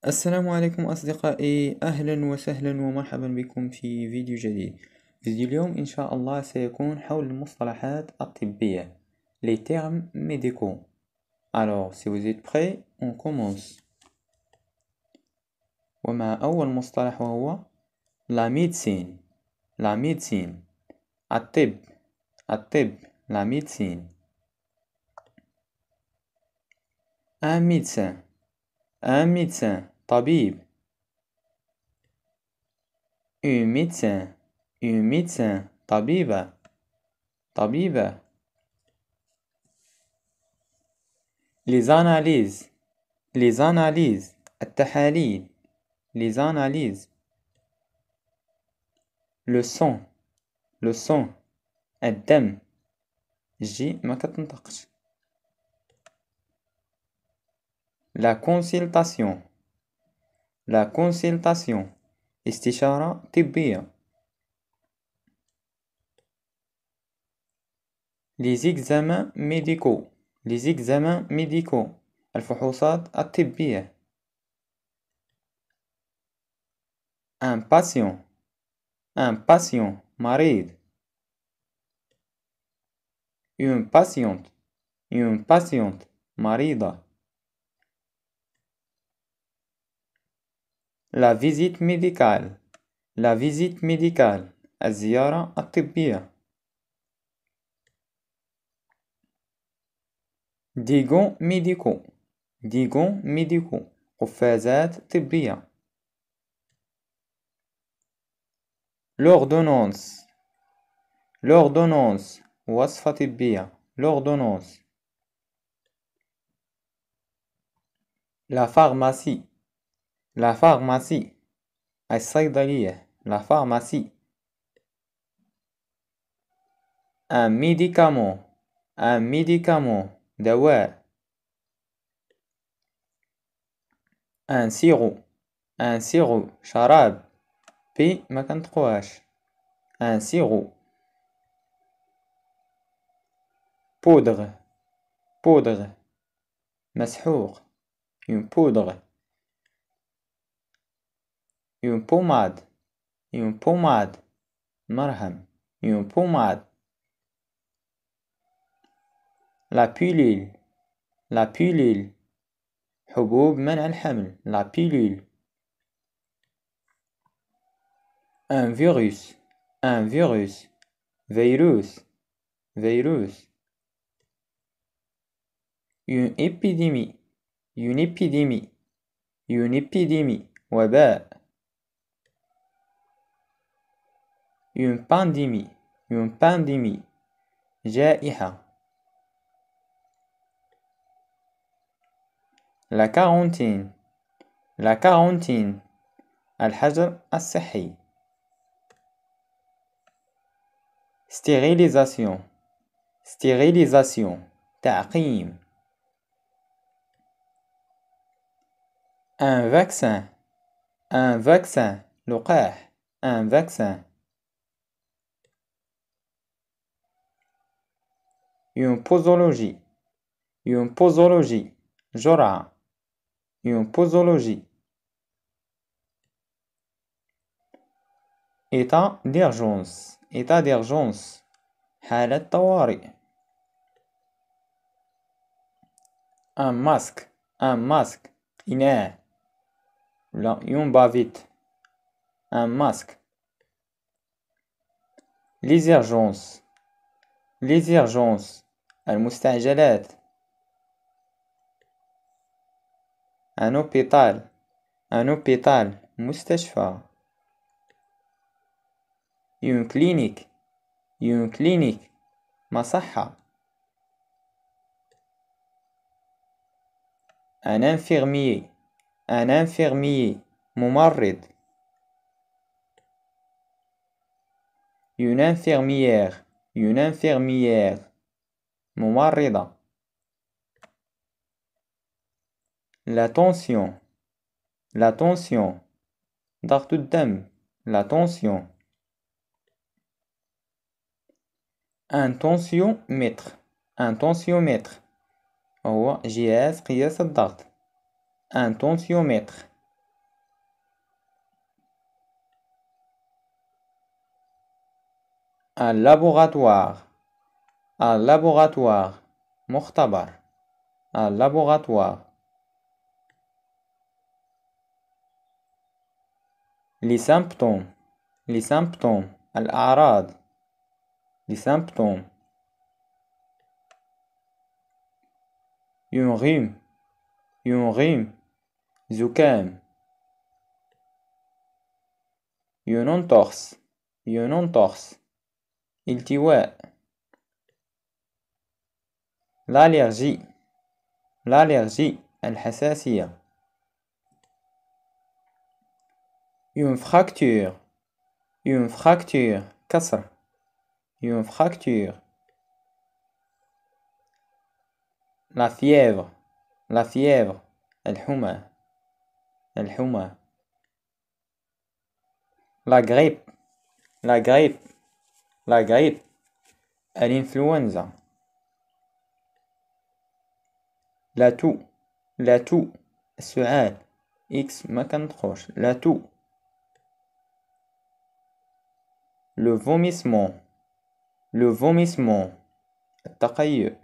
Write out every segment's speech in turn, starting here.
السلام عليكم أصدقائي، أهلا وسهلا ومرحبا بكم في فيديو جديد. فيديو اليوم إن شاء الله سيكون حول المصطلحات الطبية les termes médicaux. Alors, si vous êtes prêts, on commence. ومع أول مصطلح وهو la médecine. la médecine الطب الطب la médecine. un médecin un médecin طبيب. un médecin طبيبة طبيبة. les analyses التحاليل les analyses. le sang الدم الجي ما كتنطقش. la consultation استشارة طبية. les examens médicaux الفحوصات الطبية. un patient مريض. une patiente مريضة. la visite médicale الزيارة الطبية. des gants médicaux قفازات طبية. l'ordonnance وصفة طبية. l'ordonnance. la pharmacie الصيدلية. la pharmacie. un médicament دواء. un sirop شراب بي ما كنطقوهاش. un sirop. poudre مسحوق. une poudre. une pommade مرهم. une pommade. la pilule حبوب منع الحمل. la pilule. un virus فيروس. une épidémie وباء. une pandémie جائحة. la quarantaine الحجر الصحي. stérilisation تعقيم. un vaccin لقاح. un vaccin. une posologie جرعة. une posologie. état d'urgence حالة طوارئ. un masque قناع ولا une bavette. un masque. les urgences المستعجلات. un hôpital مستشفى. une clinique مصحة. un infirmier ممرض. une infirmière ممرضة. la tension ضغط الدم. la tension. un tensiomètre هو جهاز قياس الضغط. un tensiomètre. un laboratoire un laboratoire مختبر un laboratoire les symptômes الأعراض les symptômes une rhume زكام une entorse التواء l'allergie الحساسية une fracture كسر une fracture la fièvre الحمى la grippe الإنفلونزا la toux السعال إكس ما كنطقوش la toux le vomissement التقيؤ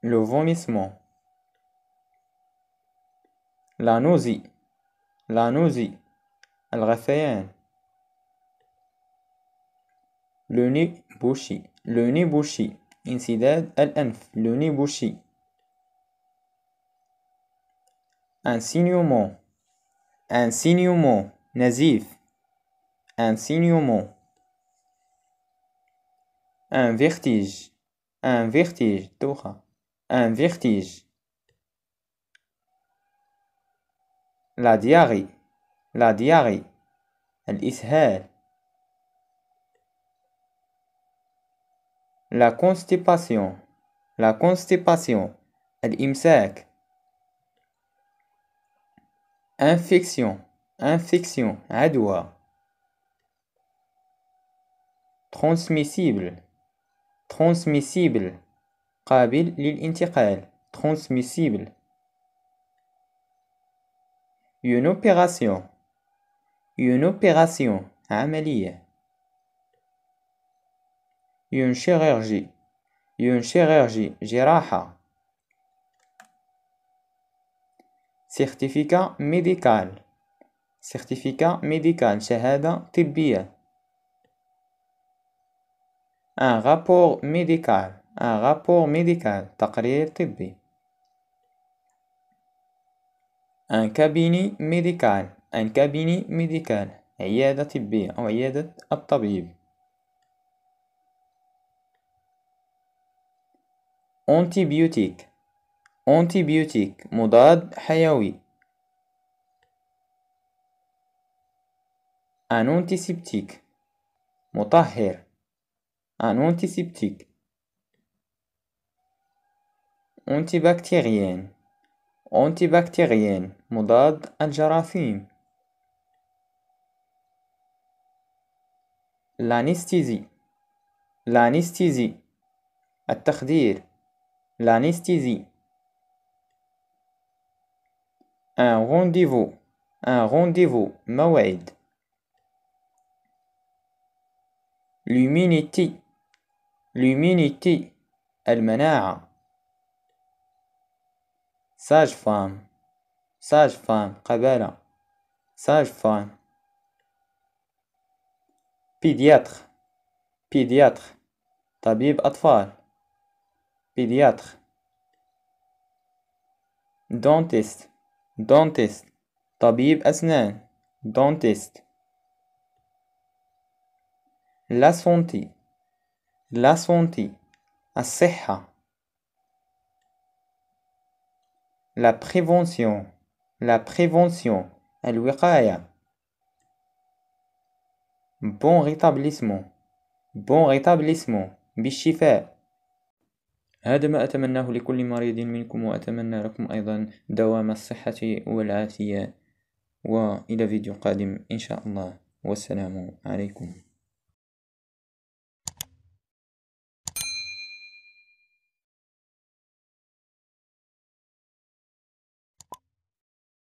le vomissement la nausée الغثيان le nez bouché انسداد الأنف le nez bouché un saignement نزيف un saignement un vertige دوخة un vertige la diarrhée الإسهال la constipation الإمساك infection عدوى transmissible قابل للانتقال transmissible une opération عملية une chirurgie جراحة certificat médical شهادة طبية un rapport médical تقرير طبي un cabinet médical عيادة طبية أو عيادة الطبيب antibiotique مضاد حيوي un antiseptique مطهر un antiseptique antibactérien مضاد الجراثيم l'anesthésie التخدير l'anesthésie un rendez-vous موعد l'immunité المناعة sage-femme قبالة sage-femme pédiatre طبيب أطفال pédiatre dentiste طبيب أسنان dentiste la santé الصحة la prévention الوقاية bon rétablissement بالشفاء. هذا ما أتمناه لكل مريض منكم، وأتمنى لكم أيضا دوام الصحة والعافية، وإلى فيديو قادم إن شاء الله، والسلام عليكم.